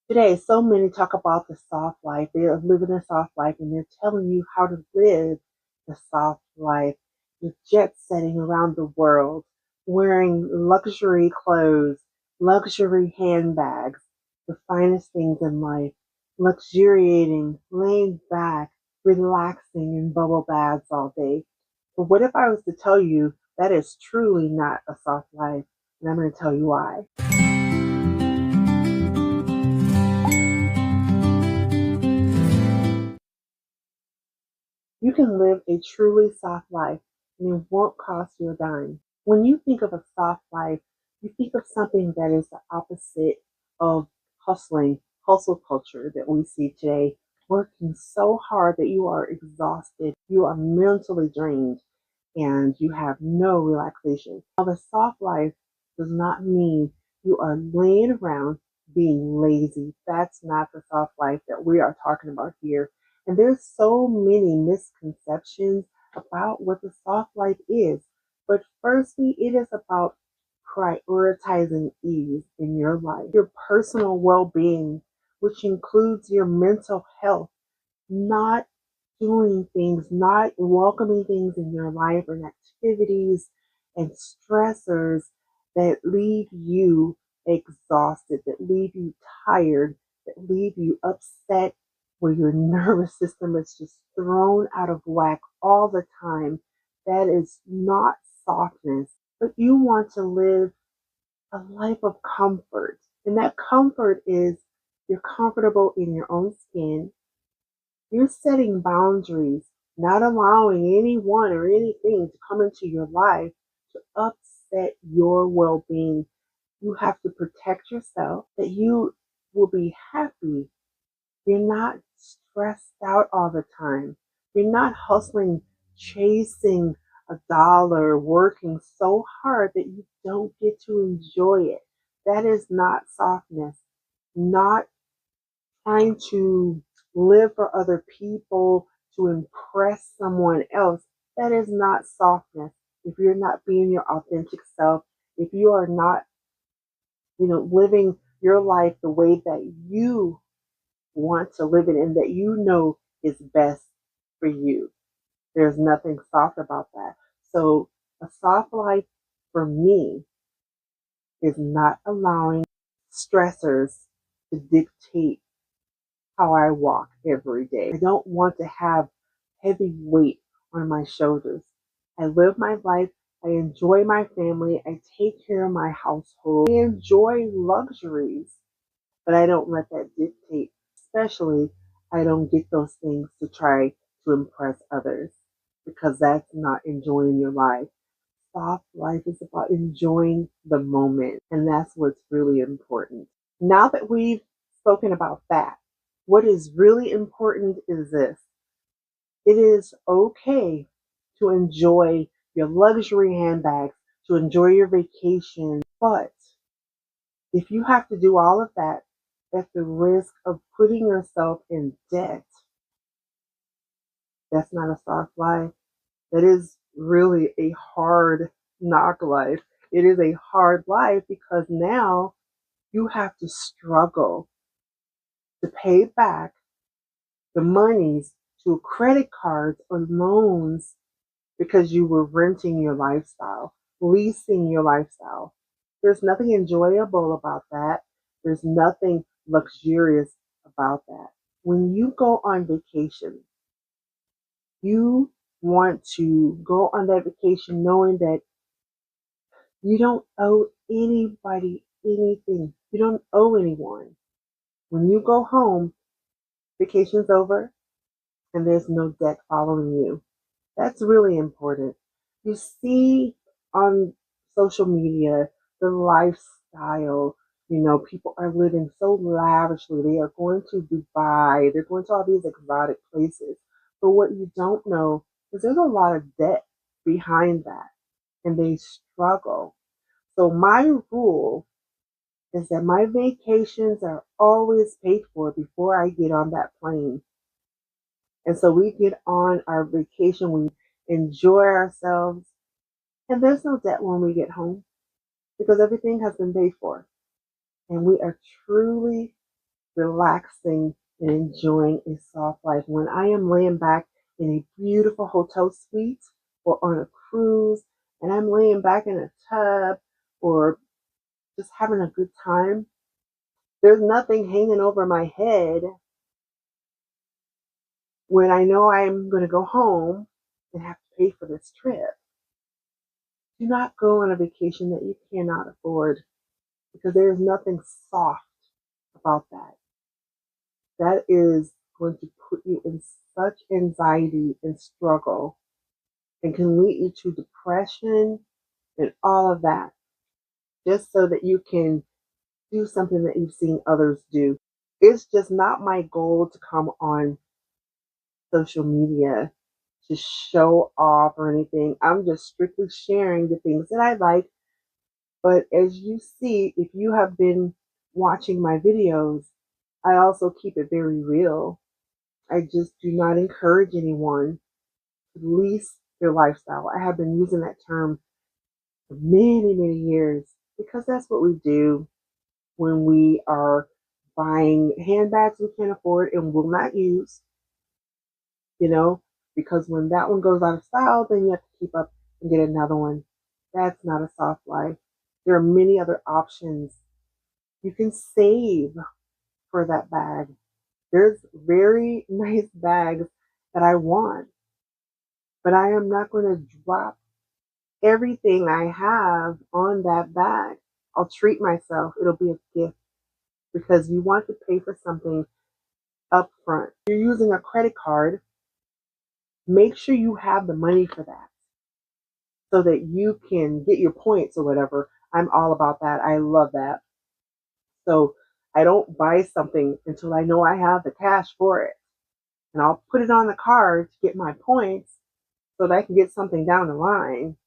Today, so many talk about the soft life. They are living a soft life and they're telling you how to live the soft life. You're jet setting around the world, wearing luxury clothes, luxury handbags, the finest things in life, luxuriating, laying back, relaxing in bubble baths all day. But what if I was to tell you that is truly not a soft life? And I'm going to tell you why. You can live a truly soft life and it won't cost you a dime. When you think of a soft life, you think of something that is the opposite of hustle culture that we see today, working so hard that you are exhausted, you are mentally drained, and you have no relaxation. Now, the soft life does not mean you are laying around being lazy. That's not the soft life that we are talking about here. And there's so many misconceptions about what the soft life is. But firstly, it is about prioritizing ease in your life, your personal well-being, which includes your mental health, not doing things, not welcoming things in your life and activities and stressors that leave you exhausted, that leave you tired, that leave you upset, where your nervous system is just thrown out of whack all the time. That is not softness, but you want to live a life of comfort. And that comfort is you're comfortable in your own skin. You're setting boundaries, not allowing anyone or anything to come into your life to upset your well being. You have to protect yourself, that you will be happy. You're not stressed out all the time. You're not hustling, chasing a dollar, working so hard that you don't get to enjoy it. That is not softness. Not trying to live for other people to impress someone else. That is not softness. If you're not being your authentic self, if you are not, living your life the way that you want to live it and that you know is best for you. There's nothing soft about that. So a soft life for me is not allowing stressors to dictate how I walk every day. I don't want to have heavy weight on my shoulders. I live my life. I enjoy my family. I take care of my household. I enjoy luxuries, but I don't let that dictate. Especially, I don't get those things to try to impress others because that's not enjoying your life. Soft life is about enjoying the moment, and that's what's really important. Now that we've spoken about that, what is really important is this: it is okay to enjoy your luxury handbags, to enjoy your vacation, but if you have to do all of that at the risk of putting yourself in debt, that's not a soft life. That is really a hard knock life. It is a hard life because now you have to struggle to pay back the monies to credit cards or loans because you were renting your lifestyle, leasing your lifestyle. There's nothing enjoyable about that. There's nothing luxurious about that. When you go on vacation, you want to go on that vacation knowing that you don't owe anybody anything. You don't owe anyone. When you go home, vacation's over and there's no debt following you. That's really important. You see on social media the lifestyle, people are living so lavishly. They are going to Dubai, they're going to all these exotic places. But what you don't know is there's a lot of debt behind that, and they struggle. So, my rule is that my vacations are always paid for before I get on that plane. And so we get on our vacation, we enjoy ourselves, and there's no debt when we get home because everything has been paid for. And we are truly relaxing and enjoying a soft life. When I am laying back in a beautiful hotel suite or on a cruise and I'm laying back in a tub or just having a good time, there's nothing hanging over my head when I know I'm going to go home and have to pay for this trip. Do not go on a vacation that you cannot afford because there is nothing soft about that. That is going to put you in such anxiety and struggle and can lead you to depression and all of that just so that you can do something that you've seen others do. It's just not my goal to come on social media to show off or anything. I'm just strictly sharing the things that I like. But as you see, if you have been watching my videos, I also keep it very real. I just do not encourage anyone to lease their lifestyle. I have been using that term for many, many years because that's what we do when we are buying handbags we can't afford and will not use, you know, because when that one goes out of style, then you have to keep up and get another one. That's not a soft life. There are many other options. You can save for that bag. There's very nice bags that I want, but I am not going to drop everything I have on that bag. I'll treat myself. It'll be a gift because you want to pay for something up front. If you're using a credit card, make sure you have the money for that so that you can get your points or whatever. I'm all about that. I love that. So I don't buy something until I know I have the cash for it. And I'll put it on the card to get my points so that I can get something down the line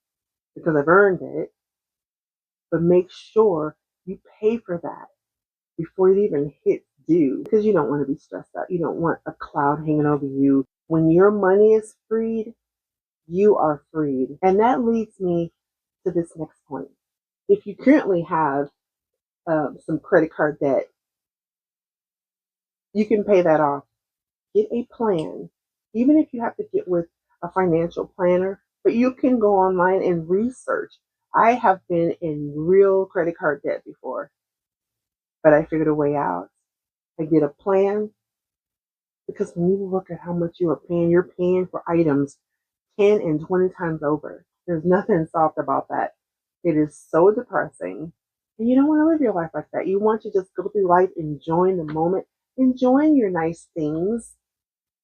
because I've earned it. But make sure you pay for that before it even hits due because you don't want to be stressed out. You don't want a cloud hanging over you. When your money is freed, you are freed. And that leads me to this next point. If you currently have some credit card debt, you can pay that off. Get a plan, even if you have to get with a financial planner, but you can go online and research. I have been in real credit card debt before, but I figured a way out. I get a plan because when you look at how much you're paying for items 10 and 20 times over. There's nothing soft about that. It is so depressing. And you don't want to live your life like that. You want to just go through life enjoying the moment, enjoying your nice things.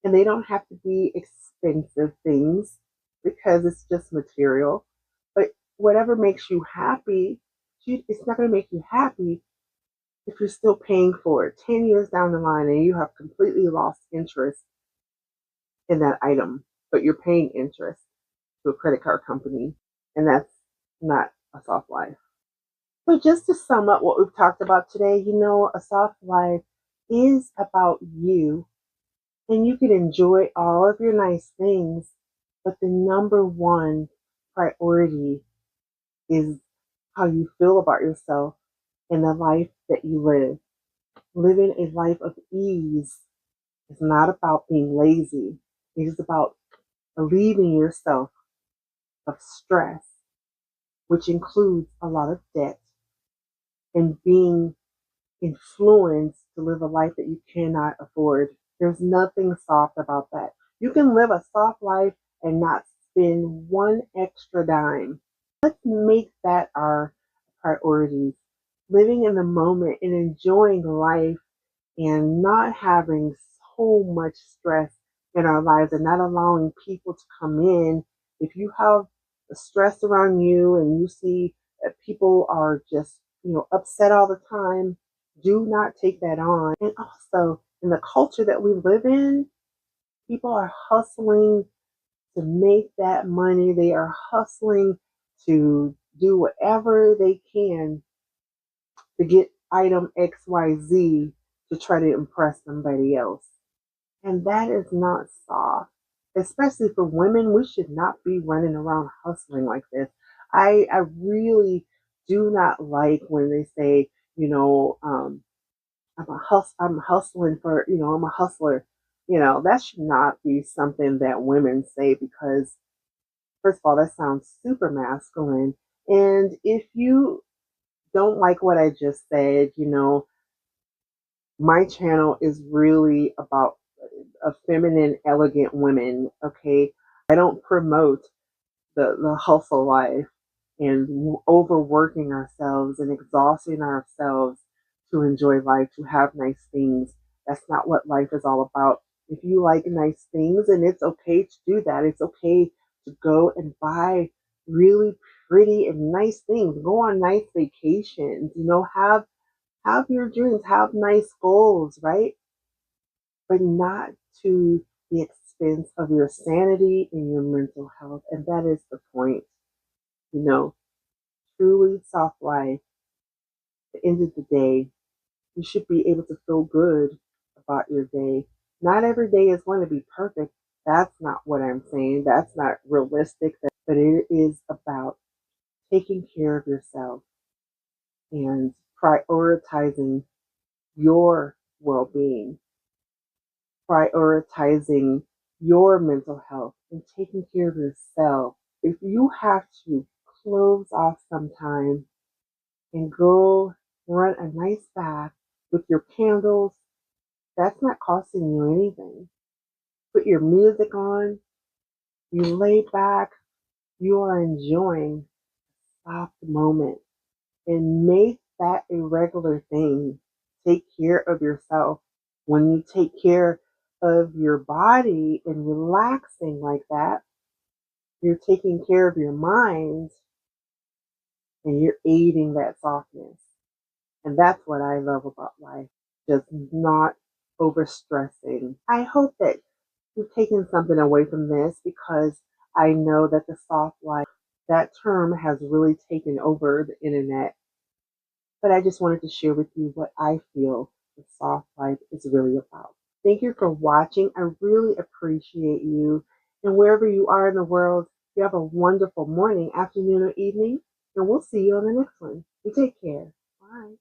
And they don't have to be expensive things because it's just material. But whatever makes you happy, it's not going to make you happy if you're still paying for it 10 years down the line and you have completely lost interest in that item, but you're paying interest to a credit card company, and that's not a soft life. So just to sum up what we've talked about today, a soft life is about you, and you can enjoy all of your nice things, but the number one priority is how you feel about yourself and the life that you live. Living a life of ease is not about being lazy. It is about relieving yourself of stress, which includes a lot of debt, and being influenced to live a life that you cannot afford. There's nothing soft about that. You can live a soft life and not spend one extra dime. Let's make that our priorities. Living in the moment and enjoying life and not having so much stress in our lives and not allowing people to come in. If you have the stress around you and you see that people are just, upset all the time, do not take that on. And also, in the culture that we live in, people are hustling to make that money. They are hustling to do whatever they can to get item XYZ to try to impress somebody else. And that is not soft. Especially for women, we should not be running around hustling like this. I really do not like when they say, I'm hustling for, I'm a hustler. That should not be something that women say because first of all, that sounds super masculine. And if you don't like what I just said, my channel is really about a feminine, elegant women. Okay. I don't promote the hustle life and overworking ourselves and exhausting ourselves to enjoy life, to have nice things. That's not what life is all about. If you like nice things, and it's okay to do that, it's okay to go and buy really pretty and nice things. Go on nice vacations, have your dreams, have nice goals, right? But not to the expense of your sanity and your mental health. And that is the point. You know, truly soft life, at the end of the day, you should be able to feel good about your day. Not every day is going to be perfect. That's not what I'm saying. That's not realistic. But it is about taking care of yourself and prioritizing your well being, prioritizing your mental health, and taking care of yourself. If you have to close off sometime and go run a nice bath with your candles, that's not costing you anything. Put your music on, you lay back, you are enjoying a soft moment, and make that a regular thing. Take care of yourself. When you take care of your body and relaxing like that, you're taking care of your mind and you're aiding that softness. And that's what I love about life, just not overstressing. I hope that you've taken something away from this because I know that the soft life, that term has really taken over the internet. But I just wanted to share with you what I feel the soft life is really about. Thank you for watching. I really appreciate you. And wherever you are in the world, you have a wonderful morning, afternoon, or evening. And we'll see you on the next one. You take care. Bye.